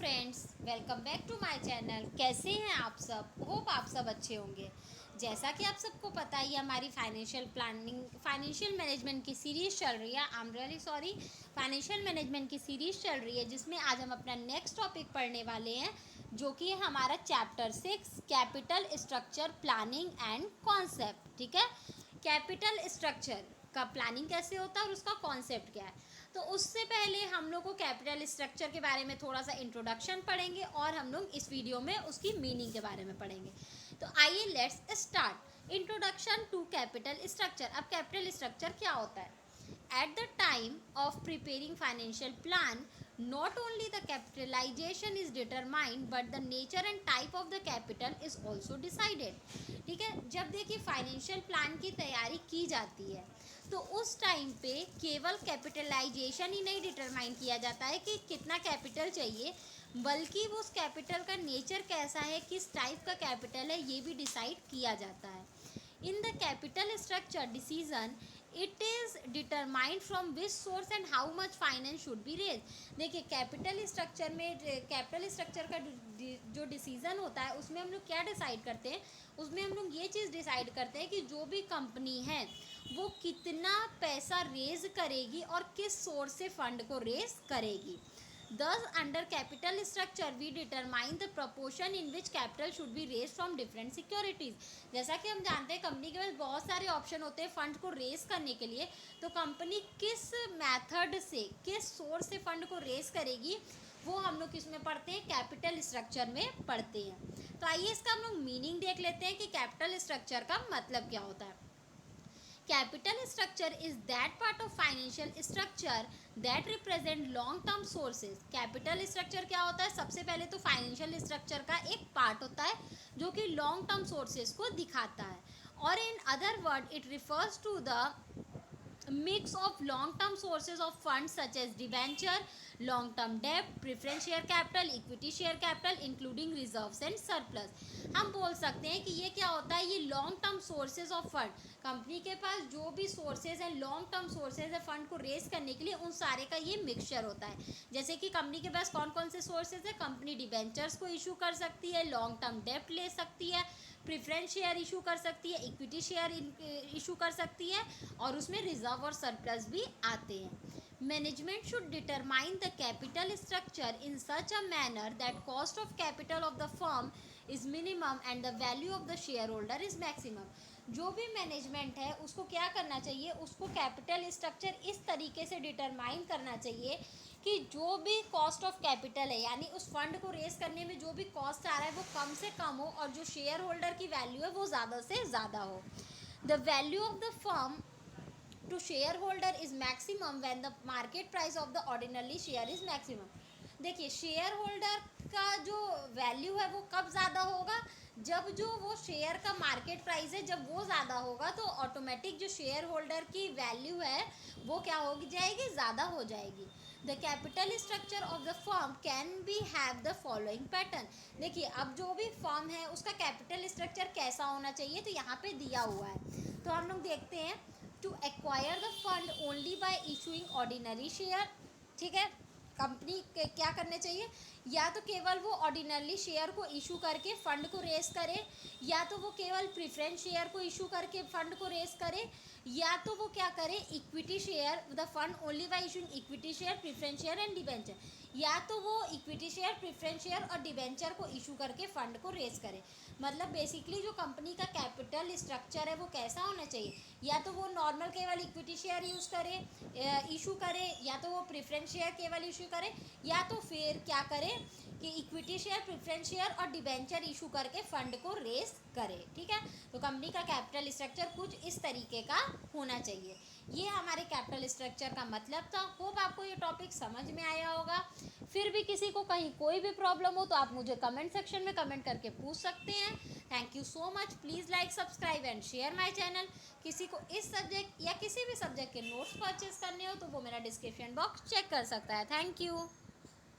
Friends, welcome back to my channel. कैसे हैं आप सब? होप आप सब अच्छे होंगे। जैसा कि आप सबको पता ही हमारी फाइनेंशियल मैनेजमेंट की सीरीज़ चल रही है। I am really sorry, financial management की सीरीज़ चल रही है, जिसमें आज हम अपना नेक्स्ट टॉपिक पढ़ने वाले हैं, जो कि है हमारा chapter 6 capital structure planning and concept. ठीक है, कैपिटल स्ट्रक्चर का प्लानिंग कैसे होता है और उसका कॉन्सेप्ट क्या है। तो उससे पहले हम लोग को कैपिटल स्ट्रक्चर के बारे में थोड़ा सा इंट्रोडक्शन पढ़ेंगे और हम लोग इस वीडियो में उसकी मीनिंग के बारे में पढ़ेंगे। तो आइए let's start. Introduction to capital structure. अब कैपिटल स्ट्रक्चर क्या होता है? At the time of preparing financial plan, not only the capitalization is determined but the nature and type of the capital is also decided. ठीक है, जब देखिए financial plan की तैयारी की जाती है तो उस टाइम पे केवल कैपिटलाइजेशन ही नहीं डिटरमाइन किया जाता है कि कितना कैपिटल चाहिए, बल्कि वो उस कैपिटल का नेचर कैसा है, किस टाइप का कैपिटल है, ये भी डिसाइड किया जाता है। In the capital structure decision it is determined from which source and how much finance should be raise. देखिए कैपिटल स्ट्रक्चर में, कैपिटल स्ट्रक्चर का जो डिसीजन होता है उसमें हम लोग क्या डिसाइड करते हैं, उसमें हम लोग ये चीज़ डिसाइड करते हैं कि जो भी कंपनी है वो कितना पैसा रेज करेगी और किस सोर्स से फंड को रेज करेगी। Thus, under capital structure, we determine the proportion in which capital should be raised from different securities. जैसा कि हम जानते हैं कंपनी के पास बहुत सारे ऑप्शन होते हैं फंड को रेज करने के लिए, तो कंपनी किस मेथड से, किस सोर्स से फंड को रेज करेगी, वो हम लोग किस में पढ़ते हैं? कैपिटल स्ट्रक्चर में पढ़ते हैं। तो आइए इसका हम लोग मीनिंग देख लेते हैं कि कैपिटल स्ट्रक्चर का मतलब क्या होता है। Capital structure is that part of financial structure that represent long term sources. Capital structure क्या होता है? सबसे पहले तो फाइनेंशियल स्ट्रक्चर का एक पार्ट होता है जो कि लॉन्ग टर्म सोर्सेज को दिखाता है, और in other word it refers to the mix of long term sources of funds such as debenture, long term debt, preference share capital, equity share capital including reserves and surplus. हम बोल सकते हैं कि ये क्या होता है, ये long term sources of fund, company के पास जो भी सोर्सेज हैं, लॉन्ग टर्म सोर्सेज है फंड को रेज करने के लिए, उन सारे का ये मिक्सचर होता है। जैसे कि कंपनी के पास कौन कौन से सोर्सेज है, कंपनी डिबेंचर्स को इशू कर सकती है, लॉन्ग टर्म डेप्ट ले सकती है, प्रेफरेंस शेयर इशू कर सकती है, इक्विटी शेयर इशू कर सकती है, और उसमें रिजर्व और सरप्लस भी आते हैं। Management should determine the capital structure in such a manner that cost of capital of the firm is minimum and the value of the share holder is maximum. जो भी मैनेजमेंट है उसको क्या करना चाहिए, उसको कैपिटल स्ट्रक्चर इस तरीके से डिटरमाइन करना चाहिए कि जो भी कॉस्ट ऑफ कैपिटल है, यानी उस फंड को रेज करने में जो भी कॉस्ट आ रहा है वो कम से कम हो, और जो शेयर होल्डर की वैल्यू है वो ज़्यादा से ज़्यादा हो। The value of the firm to shareholder is maximum when the market price of the ordinary share is maximum. देखिए शेयर होल्डर का जो वैल्यू है वो कब ज़्यादा होगा, जब जो वो शेयर का मार्केट प्राइस है जब वो ज़्यादा होगा, तो ऑटोमेटिक जो शेयर होल्डर की वैल्यू है वो क्या हो जाएगी, ज़्यादा हो जाएगी। The capital structure of the firm can be have the following pattern. देखिए अब जो भी फर्म है उसका कैपिटल स्ट्रक्चर कैसा होना चाहिए, तो यहाँ पे दिया हुआ है, तो हम लोग देखते हैं। To acquire the fund only by issuing ordinary share. ठीक है, कंपनी क्या करने चाहिए, या तो केवल वो ऑर्डिनरी शेयर को इशू करके फंड को रेस करे, या तो वो केवल प्रेफरेंस शेयर को इशू करके फंड को रेस करे, या तो वो क्या करे, equity share the fund only by issuing equity share, preference share and debenture, या तो वो इक्विटी शेयर, प्रेफरेंस शेयर और डिबेंचर को इशू करके फंड को रेस करे। मतलब बेसिकली जो कंपनी का कैपिटल स्ट्रक्चर है वो कैसा होना चाहिए, या तो वो नॉर्मल केवल इक्विटी शेयर यूज़ करे, इशू करे, या तो वो प्रेफरेंस शेयर केवल इशू करे, या तो फिर क्या करे कि इक्विटी शेयर, प्रेफरेंस शेयर और डिबेंचर इशू करके फंड को रेस करे। ठीक है, तो कंपनी का कैपिटल स्ट्रक्चर कुछ इस तरीके का होना चाहिए। ये हमारे कैपिटल स्ट्रक्चर का मतलब था। होप आपको ये टॉपिक समझ में आया होगा। फिर भी किसी को कहीं कोई भी प्रॉब्लम हो तो आप मुझे कमेंट सेक्शन में कमेंट करके पूछ सकते हैं। Thank you so much. Please like, subscribe and share my channel. किसी को इस सब्जेक्ट या किसी भी सब्जेक्ट के नोट्स परचेज करने हो तो वो मेरा डिस्क्रिप्शन बॉक्स चेक कर सकता है। Thank you.